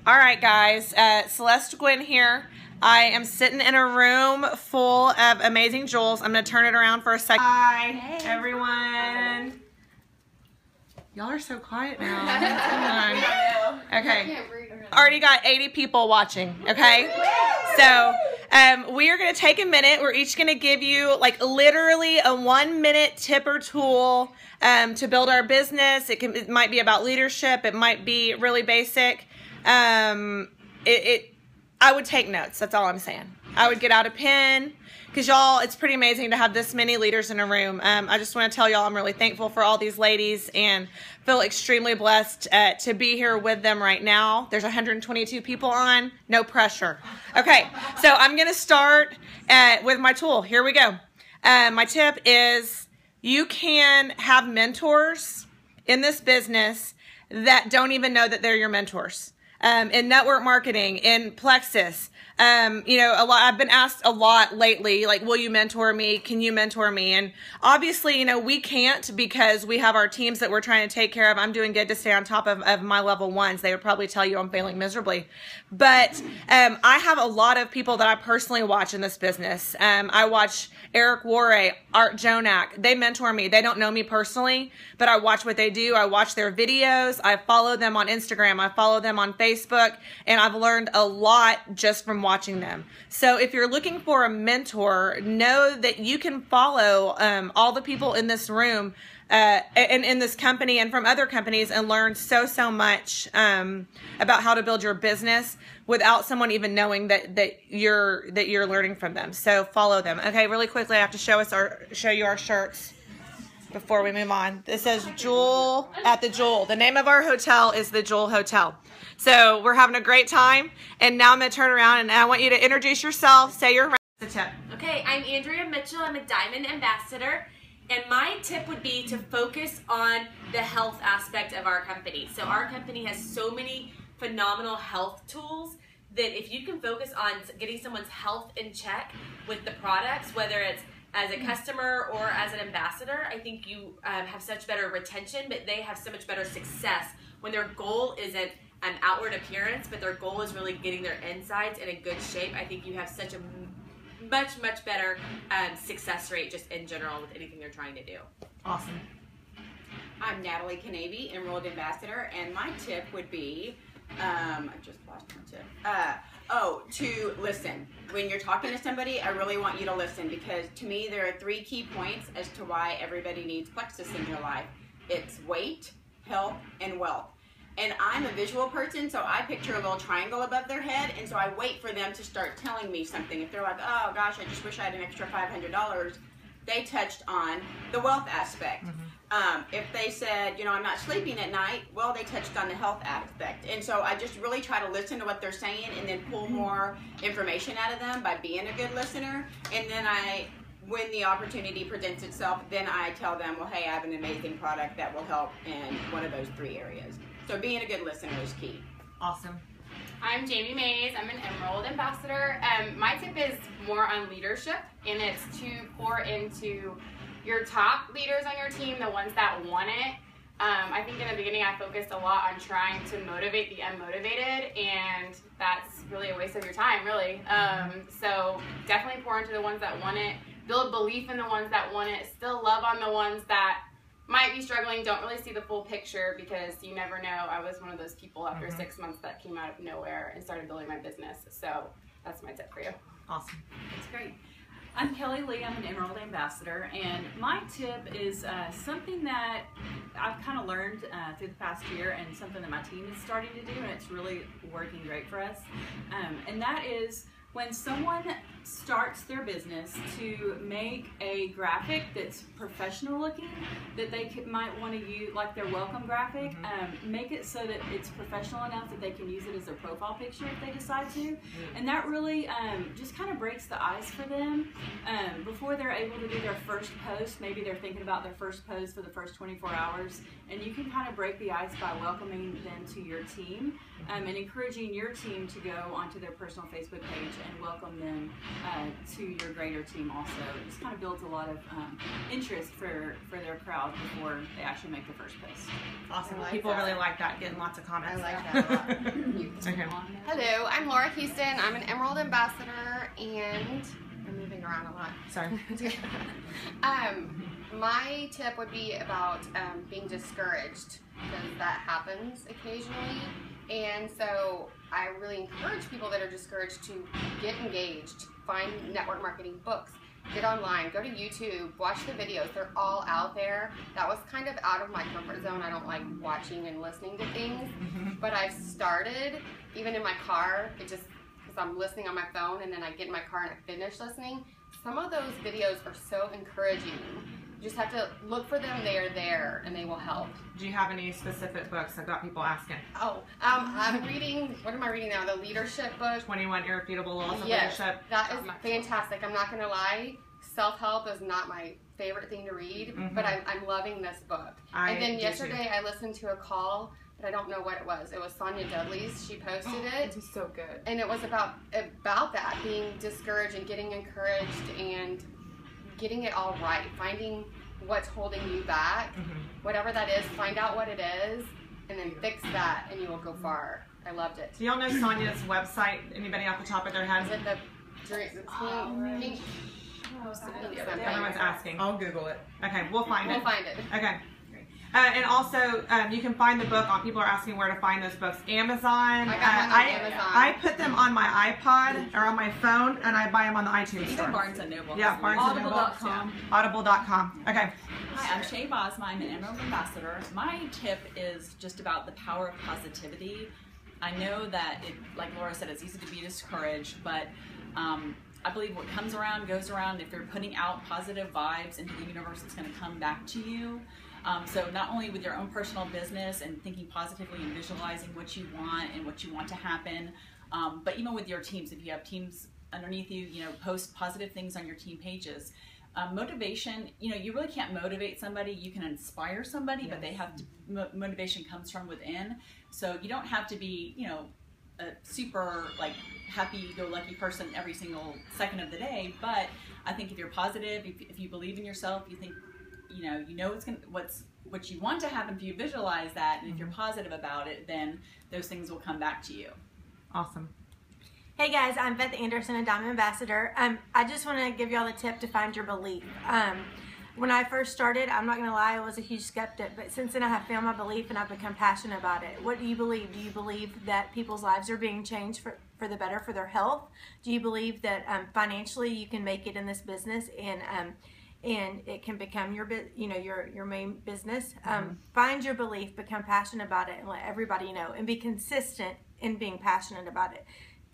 All right, guys, Celeste Gwynn here. I am sitting in a room full of amazing jewels. I'm going to turn it around for a second. Hi, everyone. Y'all are so quiet now. Okay. Already got 80 people watching, okay? So we are going to take a minute. We're each going to give you like literally a 1-minute tip or tool to build our business. It might be about leadership. It might be really basic. I would take notes. That's all I'm saying. I would get out a pen because y'all, it's pretty amazing to have this many leaders in a room. I just want to tell y'all I'm really thankful for all these ladies and feel extremely blessed to be here with them right now. There's 122 people on. No pressure. Okay, so I'm going to start with my tool. Here we go. My tip is you can have mentors in this business that don't even know that they're your mentors. In network marketing, in Plexus, you know, I've been asked a lot lately, like, will you mentor me? Can you mentor me? And obviously, you know, we can't because we have our teams that we're trying to take care of. I'm doing good to stay on top of my level ones. They would probably tell you I'm failing miserably. But I have a lot of people that I personally watch in this business. I watch Eric Warray, Art Jonak. They mentor me. They don't know me personally, but I watch what they do. I watch their videos. I follow them on Instagram. I follow them on Facebook, and I've learned a lot just from watching them. So if you're looking for a mentor, know that you can follow all the people in this room and in this company and from other companies and learn so much about how to build your business without someone even knowing that you're learning from them. So follow them. Okay, really quickly, I have to show you our shirts before we move on. This says Jewel at the Jewel. The name of our hotel is the Jewel Hotel. So we're having a great time, and now I'm going to turn around and I want you to introduce yourself, say your tip. Okay, I'm Andrea Mitchell. I'm a Diamond Ambassador, and my tip would be to focus on the health aspect of our company. So our company has so many phenomenal health tools that if you can focus on getting someone's health in check with the products, whether it's as a customer or as an ambassador, I think you have such better retention, but they have so much better success when their goal isn't an outward appearance, but their goal is really getting their insides in a good shape. I think you have such a much better success rate just in general with anything they're trying to do. Awesome. I'm Natalie Canavy, Enrolled Ambassador, and my tip would be, I just lost my tip. To listen. When you're talking to somebody, I really want you to listen because to me there are 3 key points as to why everybody needs Plexus in their life. It's weight, health, and wealth. And I'm a visual person, so I picture a little triangle above their head, and so I wait for them to start telling me something. If they're like, oh gosh, I just wish I had an extra $500, they touched on the wealth aspect. If they said, you know, I'm not sleeping at night, well, they touched on the health aspect. And so I just really try to listen to what they're saying and then pull more information out of them by being a good listener. And then when the opportunity presents itself, then I tell them, well, hey, I have an amazing product that will help in one of those 3 areas. So being a good listener is key. Awesome. I'm Jamie Mays. I'm an Emerald Ambassador. My tip is more on leadership, and it's to pour into your top leaders on your team, the ones that want it. I think in the beginning I focused a lot on trying to motivate the unmotivated, and that's really a waste of your time, really. So definitely pour into the ones that want it, build belief in the ones that want it, still love on the ones that might be struggling, don't really see the full picture, because you never know. I was one of those people after 6 months that came out of nowhere and started building my business. So that's my tip for you. Awesome. That's great. I'm Kelly Lee. I'm an Emerald Ambassador, and my tip is something that I've kind of learned through the past year, and something that my team is starting to do, and it's really working great for us. And that is when someone starts their business, to make a graphic that's professional looking, that they might want to use, like their welcome graphic, make it so that it's professional enough that they can use it as their profile picture if they decide to. And that really just kind of breaks the ice for them before they're able to do their first post. Maybe they're thinking about their first post for the first 24 hours, and you can kind of break the ice by welcoming them to your team. and encouraging your team to go onto their personal Facebook page and welcome them to your greater team also. It just kind of builds a lot of interest for their crowd before they actually make the first post. Awesome. like People that. really like that, getting lots of comments. I like that a lot. Okay. Hello, I'm Laura Houston. I'm an Emerald Ambassador, and I'm moving around a lot. Sorry. My tip would be about being discouraged, because that happens occasionally. And so I really encourage people that are discouraged to get engaged, find network marketing books, get online, go to YouTube, watch the videos. They're all out there. That was kind of out of my comfort zone. I don't like watching and listening to things, but I've started, even in my car, it just, because I'm listening on my phone and then I get in my car and I finish listening. Some of those videos are so encouraging. You just have to look for them. They are there and they will help. Do you have any specific books? I've got people asking. I'm reading, what am I reading now? The leadership book. 21 Irrefutable Laws of Yes, Leadership. that is fantastic. I'm not going to lie. Self-help is not my favorite thing to read, but I'm loving this book. And then yesterday I listened to a call, but I don't know what it was. It was Sonia Dudley's. She posted it. It was so good. And it was about that, being discouraged and getting encouraged and getting it all right, finding what's holding you back, whatever that is, find out what it is, and then fix that, and you will go far. I loved it. Do y'all know Sonia's website? Anybody off the top of their head? Is it the pink? Everyone's asking. I'll Google it. Okay, we'll find it. We'll find it. Okay. And also, you can find the book on, people are asking where to find those books. Amazon. I got mine on Amazon. I put them on my iPod or on my phone, and I buy them on the iTunes store. Even Barnes & Noble. Yeah, Barnes & Noble. Audible.com. Audible.com. Okay. Hi, I'm Shay Bosma. I'm an Emerald Ambassador. My tip is just about the power of positivity. I know that, like Laura said, it's easy to be discouraged, but I believe what comes around goes around. If you're putting out positive vibes into the universe, it's going to come back to you. So not only with your own personal business and thinking positively and visualizing what you want and what you want to happen, but even with your teams, if you have teams underneath you, post positive things on your team pages. Motivation, you really can't motivate somebody. You can inspire somebody, but they have to, motivation comes from within. So you don't have to be, a super happy-go-lucky person every single second of the day. But I think if you're positive, if you believe in yourself, you think, what you want to happen. If you visualize that, and if you're positive about it, then those things will come back to you. Awesome. Hey guys, I'm Beth Anderson, a Diamond Ambassador. I just want to give y'all the tip to find your belief. When I first started, I'm not going to lie, I was a huge skeptic, but since then I have found my belief and I've become passionate about it. What do you believe? Do you believe that people's lives are being changed for the better, for their health? Do you believe that financially you can make it in this business and it can become your main business? Find your belief, become passionate about it, and let everybody know, and be consistent in being passionate about it.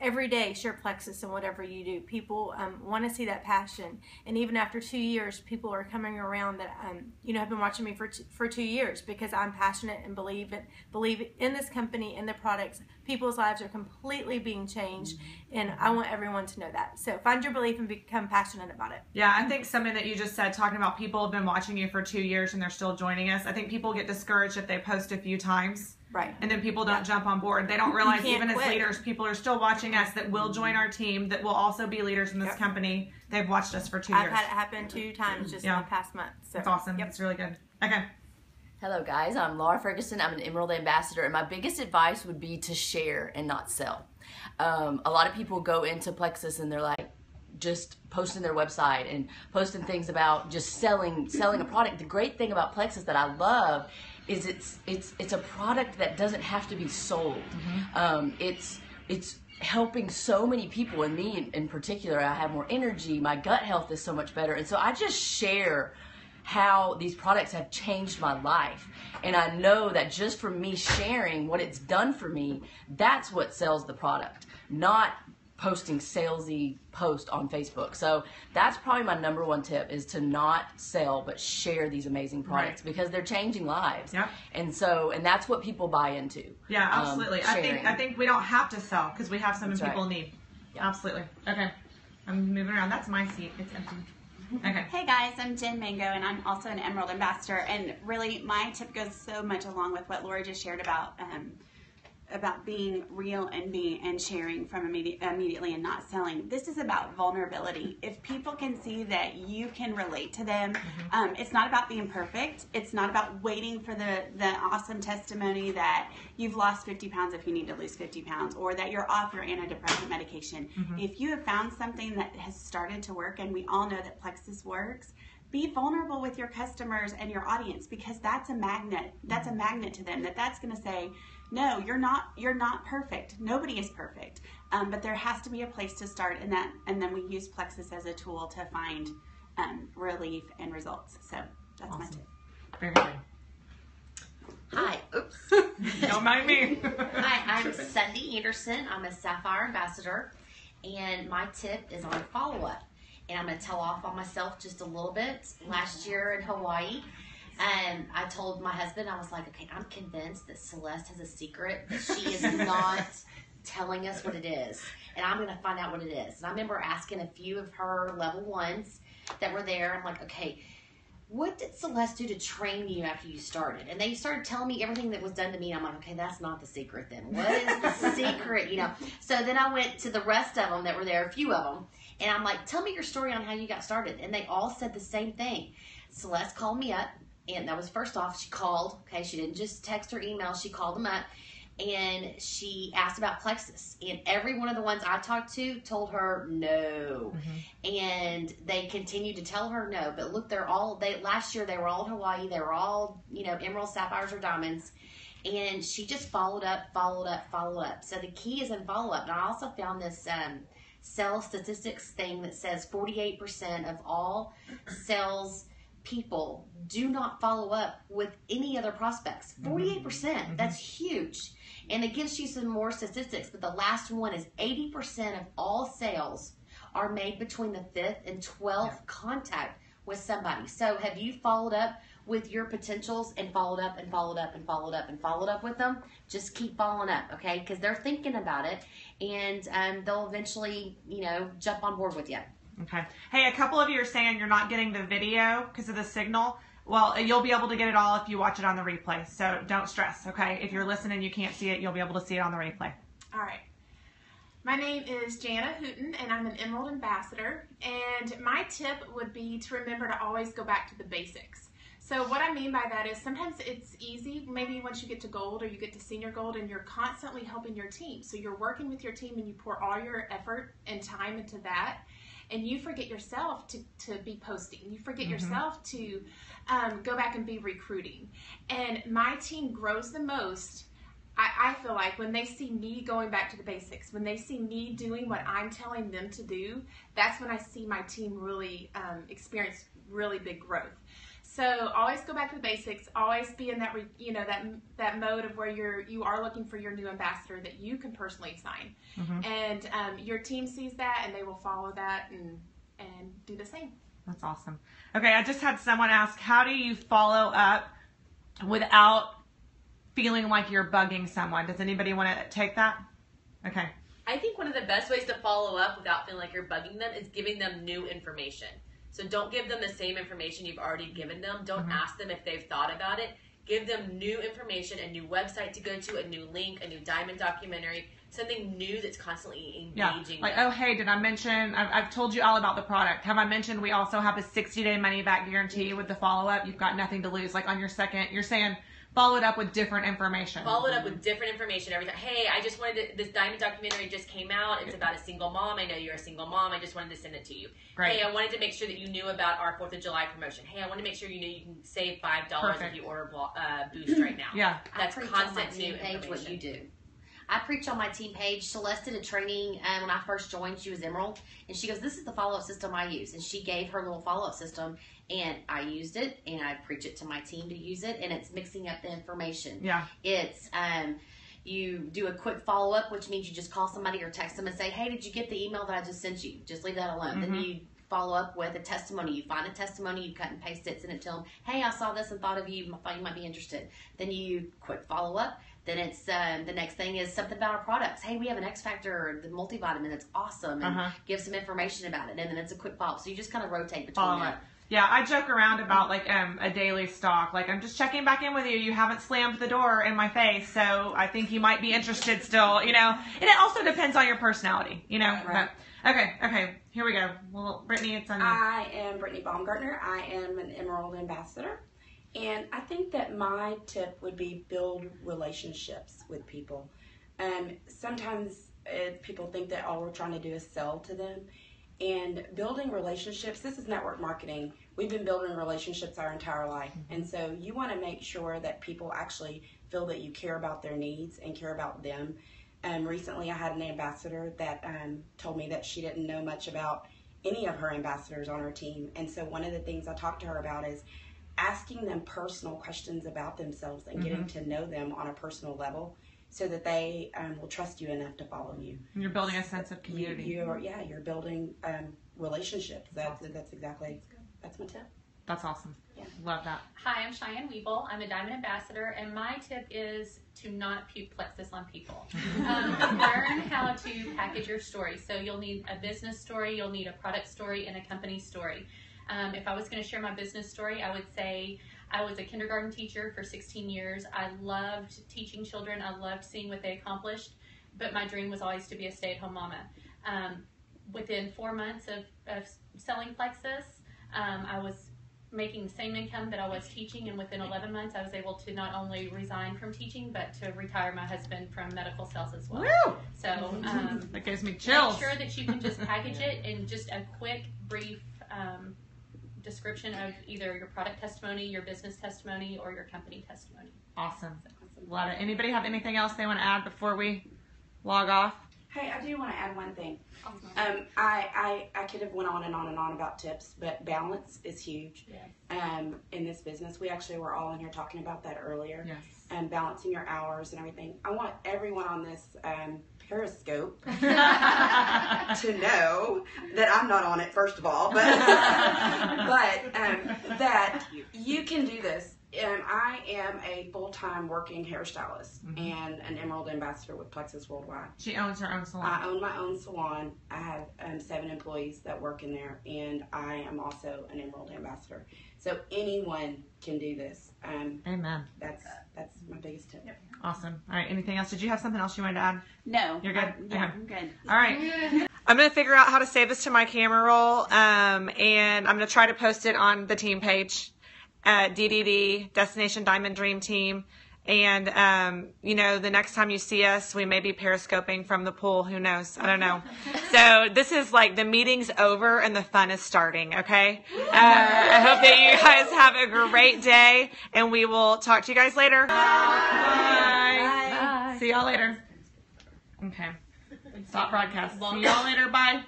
Every day, share Plexus and whatever you do. People want to see that passion, and even after 2 years, people are coming around that have been watching me for 2 years because I'm passionate and believe in this company, in the products. People's lives are completely being changed, and I want everyone to know that. So find your belief and become passionate about it. Yeah, I think something that you just said, talking about people have been watching you for 2 years and they're still joining us. I think people get discouraged if they post a few times. Right. And then people don't jump on board. They don't realize even quit. as leaders, people are still watching us that will join our team, that will also be leaders in this company. They've watched us for 2 years. I've had it happen 2 times just in the past month. So. That's awesome. That's really good. Okay. Hello guys, I'm Laura Ferguson. I'm an Emerald Ambassador, and my biggest advice would be to share and not sell. A lot of people go into Plexus and they're like just posting their website and posting things about just selling a product. The great thing about Plexus that I love is it's a product that doesn't have to be sold. It's helping so many people, and me in particular. I have more energy, my gut health is so much better, and so I just share how these products have changed my life. And I know that just from me sharing what it's done for me, that's what sells the product, not posting salesy post on Facebook. So that's probably my number one tip, is to not sell but share these amazing products, because they're changing lives. Yeah. And that's what people buy into. Yeah, absolutely. I think we don't have to sell because we have something That's people right. need. Yeah. Absolutely. Okay. I'm moving around. That's my seat. It's empty. Okay. Hey guys, I'm Jen Mango, and I'm also an Emerald Ambassador. And really, my tip goes so much along with what Laura just shared about about being real and sharing from immediately and not selling. This is about vulnerability. If people can see that you can relate to them, it's not about being perfect. It's not about waiting for the awesome testimony that you've lost 50 pounds if you need to lose 50 pounds, or that you're off your antidepressant medication. If you have found something that has started to work, and we all know that Plexus works, be vulnerable with your customers and your audience, because that's a magnet. That's a magnet to them. That's going to say, no, you're not perfect. Nobody is perfect. But there has to be a place to start, and then we use Plexus as a tool to find relief and results. So that's my tip. Very good. Hi. Oops. Don't mind me. Hi, I'm Cindy Anderson. I'm a Sapphire Ambassador, and my tip is on follow-up. And I'm going to tell off on myself just a little bit. Last year in Hawaii, I told my husband, I was like, okay, I'm convinced that Celeste has a secret, that she is not telling us what it is. And I'm going to find out what it is. And I remember asking a few of her level ones that were there. I'm like, okay, what did Celeste do to train you after you started? And they started telling me everything that was done to me. And I'm like, okay, that's not the secret then. What is the secret? You know? So then I went to the rest of them that were there, a few of them. And I'm like, tell me your story on how you got started. And they all said the same thing. Celeste called me up. And that was first off, she called. Okay, she didn't just text or email. She called them up. And she asked about Plexus. And every one of the ones I talked to told her no. And they continued to tell her no. But look, last year they were all in Hawaii. They were all, emeralds, sapphires, or diamonds. And she just followed up. So the key is in follow-up. And I also found this sales statistics thing that says 48% of all sales people do not follow up with any other prospects. 48%. That's huge. And it gives you some more statistics, but the last one is 80% of all sales are made between the 5th and 12th contact with somebody. So have you followed up with your potentials and followed up and followed up and followed up and followed up with them? Just keep following up, okay? Because they're thinking about it, and they'll eventually, jump on board with you. Okay. Hey, a couple of you are saying you're not getting the video because of the signal. Well, you'll be able to get it all if you watch it on the replay. So don't stress, okay? If you're listening, you can't see it, you'll be able to see it on the replay. All right. My name is Jana Hooten, and I'm an Emerald Ambassador. And my tip would be to remember to always go back to the basics. So what I mean by that is sometimes it's easy, maybe once you get to gold or you get to senior gold, and you're constantly helping your team. So you're working with your team and you pour all your effort and time into that. And you forget yourself to be posting. You forget yourself to go back and be recruiting. And my team grows the most, I feel like, when they see me going back to the basics, when they see me doing what I'm telling them to do, that's when I see my team really experience really big growth. So always go back to the basics. Always be in that that mode of where you are looking for your new ambassador that you can personally assign, and your team sees that and they will follow that and do the same. That's awesome. Okay, I just had someone ask, how do you follow up without feeling like you're bugging someone? Does anybody want to take that? Okay. I think one of the best ways to follow up without feeling like you're bugging them is giving them new information. So don't give them the same information you've already given them. Don't ask them if they've thought about it. Give them new information, a new website to go to, a new link, a new diamond documentary, something new that's constantly engaging Like, them. oh, hey, did I mention, I've told you all about the product. Have I mentioned we also have a 60-day money-back guarantee with the follow-up? You've got nothing to lose. Like on your second, you're saying follow it up with different information. Follow it up with different information every time. Hey, I just wanted to, this diamond documentary just came out. It's about a single mom. I know you're a single mom. I just wanted to send it to you. Great. Hey, I wanted to make sure that you knew about our 4th of July promotion. Hey, I want to make sure you knew you can save $5 if you order Boost right now. Yeah. I That's preach on constant my new team page information. what you do. I preach on my team page. Celeste did a training when I first joined. She was Emerald, and she goes, this is the follow-up system I use. And she gave her little follow-up system, and I used it, and I preach it to my team to use it, and it's mixing up the information. Yeah. It's you do a quick follow-up, which means you just call somebody or text them and say, hey, did you get the email that I just sent you? Just leave that alone. Then you follow up with a testimony. You find a testimony, you cut and paste it, send it to them. Hey, I saw this and thought of you. I thought you might be interested. Then you quick follow up. Then it's the next thing is something about our products. Hey, we have an X Factor, the multivitamin that's awesome, and give some information about it. And then it's a quick follow up. So you just kind of rotate between Follow that. up. Yeah, I joke around about like a daily stock. Like, I'm just checking back in with you. You haven't slammed the door in my face, so I think you might be interested still, you know. And it also depends on your personality, you know. Right. But, okay, here we go. Well, Brittany, it's on you. I am Brittany Baumgartner. I am an Emerald Ambassador. And I think that my tip would be build relationships with people. Sometimes people think that all we're trying to do is sell to them. And building relationships, this is network marketing. We've been building relationships our entire life. And so you want to make sure that people actually feel that you care about their needs and care about them. Recently I had an ambassador that told me that she didn't know much about any of her ambassadors on her team. And so one of the things I talked to her about is asking them personal questions about themselves and getting to know them on a personal level, so that they will trust you enough to follow you. And you're building a sense of community. You're building relationships. That's my tip. That's awesome. Yeah. Love that. Hi, I'm Cheyenne Weeble. I'm a Diamond Ambassador, and my tip is to not puke plexus on people. Learn how to package your story. So you'll need a business story, you'll need a product story, and a company story. If I was going to share my business story, I would say I was a kindergarten teacher for 16 years. I loved teaching children. I loved seeing what they accomplished, but my dream was always to be a stay-at-home mama. Within 4 months of selling Plexus, I was making the same income that I was teaching, and within 11 months I was able to not only resign from teaching, but to retire my husband from medical sales as well. Woo! So that gives me chills. Make sure that you can just package it in just a quick, brief description of either your product testimony, your business testimony, or your company testimony. Awesome. Love it. Anybody have anything else they want to add before we log off? Hey, I do want to add one thing. I could have went on and on and on about tips, but balance is huge. Yes. In this business, we actually were all in here talking about that earlier. Yes. Balancing your hours and everything. I want everyone on this Periscope to know that I'm not on it, first of all, but that you can do this. I am a full-time working hairstylist and an Emerald Ambassador with Plexus Worldwide. She owns her own salon. I own my own salon. I have 7 employees that work in there, and I am also an Emerald Ambassador. So anyone can do this. Amen. That's my biggest tip. Yep. Awesome. All right. Anything else? Did you have something else you wanted to add? No. You're good? I'm good. All right. I'm going to figure out how to save this to my camera roll, and I'm going to try to post it on the team page at DDD, Destination Diamond Dream Team. And, you know, the next time you see us, we may be periscoping from the pool. Who knows? I don't know. So this is like the meeting's over and the fun is starting, okay? I hope that you guys have a great day, and we will talk to you guys later. Bye. Bye. See y'all later. Okay. Stop broadcast. See y'all later. Bye.